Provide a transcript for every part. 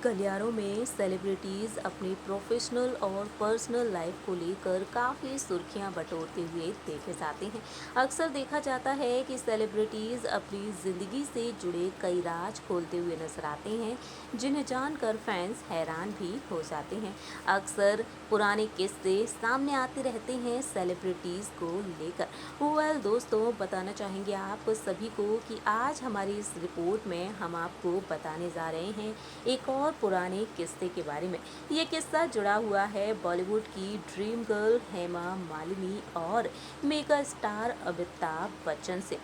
गलियारों में सेलिब्रिटीज़ अपनी प्रोफेशनल और पर्सनल लाइफ को लेकर काफ़ी सुर्खियां बटोरते हुए देखे जाते हैं। अक्सर देखा जाता है कि सेलिब्रिटीज़ अपनी ज़िंदगी से जुड़े कई राज खोलते हुए नजर आते हैं, जिन्हें जानकर फैंस हैरान भी हो जाते हैं। अक्सर पुराने किस्से सामने आते रहते हैं सेलिब्रिटीज़ को लेकर। दोस्तों, बताना चाहेंगे आप सभी को कि आज हमारी इस रिपोर्ट में हम आपको बताने जा रहे हैं एक और पुराने किस्से के बारे में। ये किस्सा जुड़ा हुआ है बॉलीवुड की ड्रीम गर्ल हेमा मालिनी और मेगा स्टार अमिताभ बच्चन से।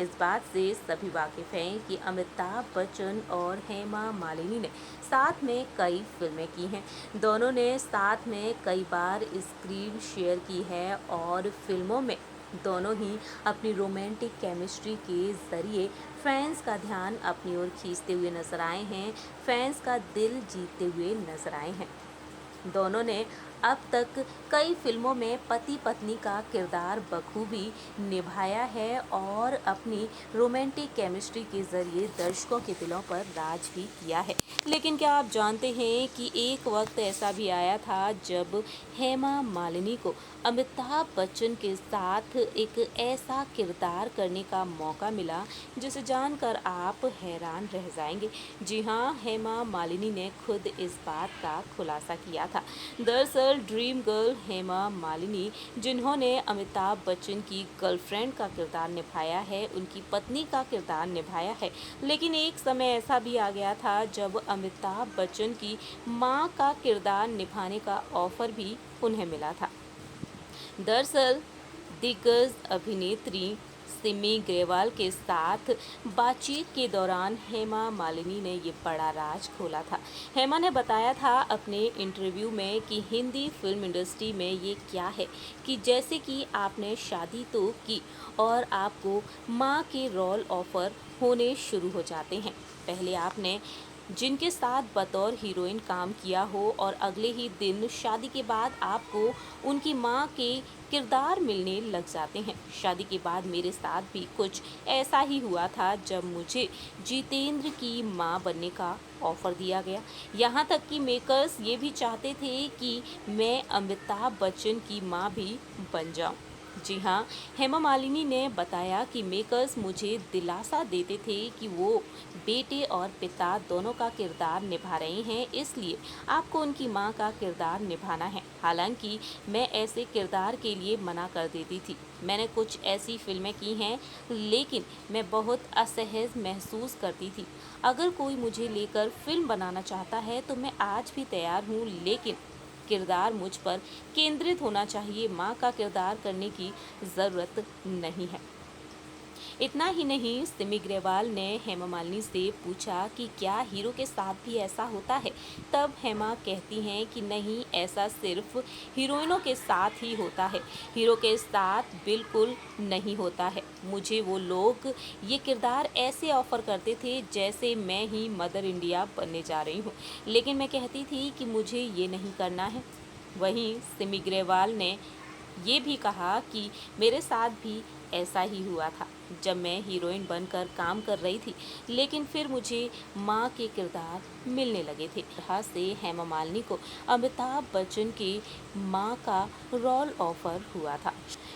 इस बात से सभी वाकिफ हैं कि अमिताभ बच्चन और हेमा मालिनी ने साथ में कई फिल्में की हैं। दोनों ने साथ में कई बार स्क्रीन शेयर की है और फिल्मों में दोनों ही अपनी रोमांटिक केमिस्ट्री के ज़रिए फैंस का ध्यान अपनी ओर खींचते हुए नजर आए हैं, फैंस का दिल जीतते हुए नजर आए हैं। दोनों ने अब तक कई फिल्मों में पति पत्नी का किरदार बखूबी निभाया है और अपनी रोमांटिक केमिस्ट्री के जरिए दर्शकों के दिलों पर राज भी किया है। लेकिन क्या आप जानते हैं कि एक वक्त ऐसा भी आया था जब हेमा मालिनी को अमिताभ बच्चन के साथ एक ऐसा किरदार करने का मौका मिला जिसे जानकर आप हैरान रह जाएंगे। जी हाँ, हेमा मालिनी ने खुद इस बात का खुलासा किया था। दरअसल ड्रीम गर्ल हेमा मालिनी, जिन्होंने अमिताभ बच्चन की गर्लफ्रेंड का किरदार निभाया है, उनकी पत्नी का किरदार निभाया है, लेकिन एक समय ऐसा भी आ गया था जब अमिताभ बच्चन की मां का किरदार निभाने का ऑफर भी उन्हें मिला था। दरअसल दिग्गज अभिनेत्री सिमी ग्रेवाल के साथ बातचीत के दौरान हेमा मालिनी ने ये बड़ा राज खोला था। हेमा ने बताया था अपने इंटरव्यू में कि हिंदी फिल्म इंडस्ट्री में ये क्या है कि जैसे कि आपने शादी तो की और आपको माँ के रोल ऑफर होने शुरू हो जाते हैं। पहले आपने जिनके साथ बतौर हीरोइन काम किया हो और अगले ही दिन शादी के बाद आपको उनकी माँ के किरदार मिलने लग जाते हैं। शादी के बाद मेरे साथ भी कुछ ऐसा ही हुआ था जब मुझे जितेंद्र की माँ बनने का ऑफर दिया गया। यहाँ तक कि मेकर्स ये भी चाहते थे कि मैं अमिताभ बच्चन की माँ भी बन जाऊँ। जी हाँ, हेमा मालिनी ने बताया कि मेकर्स मुझे दिलासा देते थे कि वो बेटे और पिता दोनों का किरदार निभा रहे हैं, इसलिए आपको उनकी मां का किरदार निभाना है। हालांकि मैं ऐसे किरदार के लिए मना कर देती थी। मैंने कुछ ऐसी फिल्में की हैं, लेकिन मैं बहुत असहज महसूस करती थी। अगर कोई मुझे लेकर फिल्म बनाना चाहता है तो मैं आज भी तैयार हूँ, लेकिन किरदार मुझ पर केंद्रित होना चाहिए, माँ का किरदार करने की ज़रूरत नहीं है। इतना ही नहीं, सिमी ग्रेवाल ने हेमा मालिनी से पूछा कि क्या हीरो के साथ भी ऐसा होता है। तब हेमा कहती हैं कि नहीं, ऐसा सिर्फ हीरोइनों के साथ ही होता है, हीरो के साथ बिल्कुल नहीं होता है। मुझे वो लोग ये किरदार ऐसे ऑफर करते थे जैसे मैं ही मदर इंडिया बनने जा रही हूँ, लेकिन मैं कहती थी कि मुझे ये नहीं करना है। वहीं सिमी ग्रेवाल ने ये भी कहा कि मेरे साथ भी ऐसा ही हुआ था जब मैं हीरोइन बनकर काम कर रही थी, लेकिन फिर मुझे माँ के किरदार मिलने लगे थे। तरह से हेमा मालिनी को अमिताभ बच्चन के माँ का रोल ऑफर हुआ था।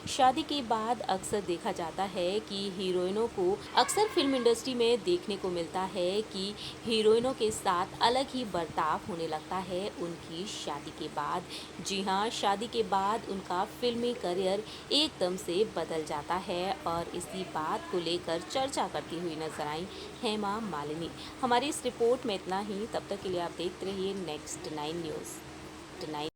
शादी के बाद अक्सर देखा जाता है कि हीरोइनों को अक्सर फिल्म इंडस्ट्री में देखने को मिलता है कि हीरोइनों के साथ अलग ही बर्ताव होने लगता है उनकी शादी के बाद। जी हाँ, शादी के बाद उनका फिल्मी करियर एकदम से बदल जाता है और इसी बात को लेकर चर्चा करती हुई नजर आई हेमा मालिनी। हमारी इस रिपोर्ट में इतना ही। तब तक के लिए आप देखते रहिए नेक्स्ट 9 न्यूज़।